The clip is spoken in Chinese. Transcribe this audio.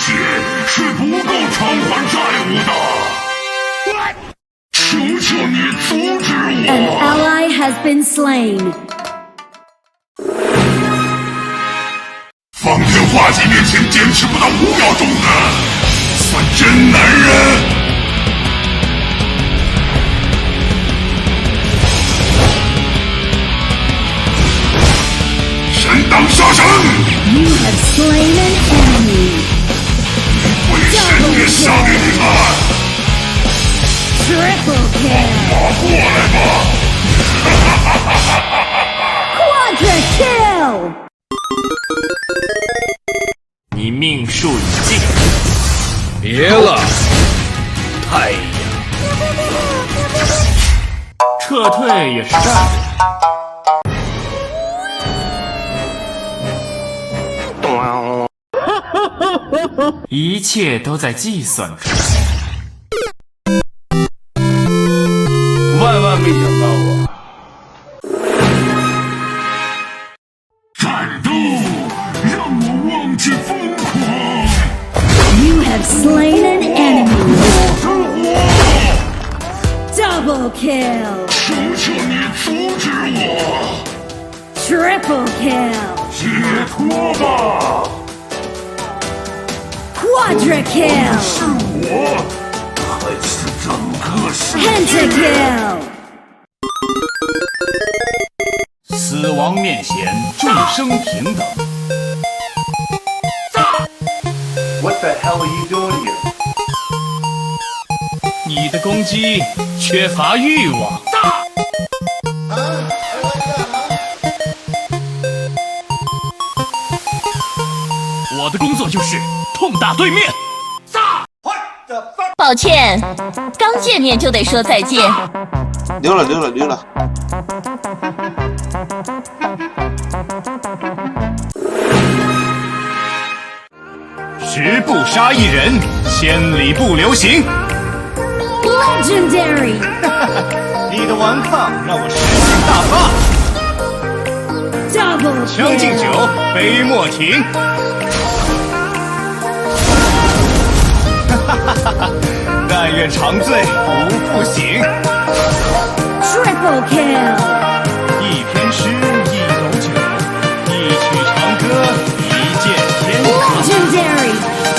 血是不够偿还债务的。求求你阻止我！ An ally has been slain. 方天画戟面前坚持不到5秒钟的，算真男人。神挡杀神！ You have slain an enemy. 为神也杀给你看！ Triple kill. 过来吧！ Quadra kill. 你命数已尽，别了，太阳！撤退也是战略，一切都在计算中。万万没想到啊！战斗让我忘记疯狂。 You have slain an enemy. Double kill. 求求你阻止我！ Triple kill. 解脱吧！ Quadra kill. 是我，还是整个世界？ Pentakill. 死亡面前，众生平等。 What the hell are you doing here? 你的攻击缺乏欲望。我的工作就是痛打对面。抱歉，刚见面就得说再见。溜了。十步杀一人，千里不留行。 Legendary. 你的顽抗让我士气大发。 Double 将进酒， kill. 杯莫停。但愿长醉无复醒。 Triple kill.